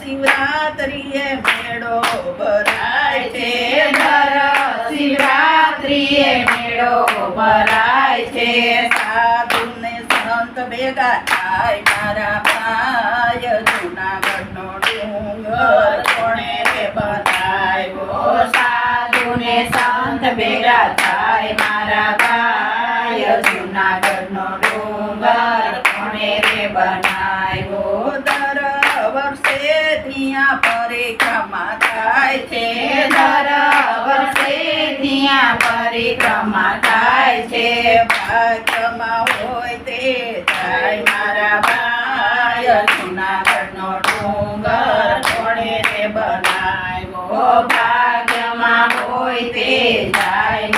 શિવરાત્રિએ મેળો ભરાય છે શિવરાત્રિએ મેળો ભરાય છે સાધુ ને સંત ભેગા થાય મારા ભાઈ જૂનાગઢનો ડુંગર કોણે રે બનાવ્યો સાધુ ને સંત ભેગા થાય મારા ભાઈ જૂનાગઢનો ડુંગર કોણે રે બનાવ્યો દર વર્ષે ત્યાં પરિક્રમા થાય છે દર વર્ષે ત્યાં પરિક્રમા થાય છે ભાગ્યમાં હોય તે જાય મારા ભાઈ જૂનાગઢનો ડુંગર કોણે રે બનાવ્યો ભાગ્યમાં હોય તે જાય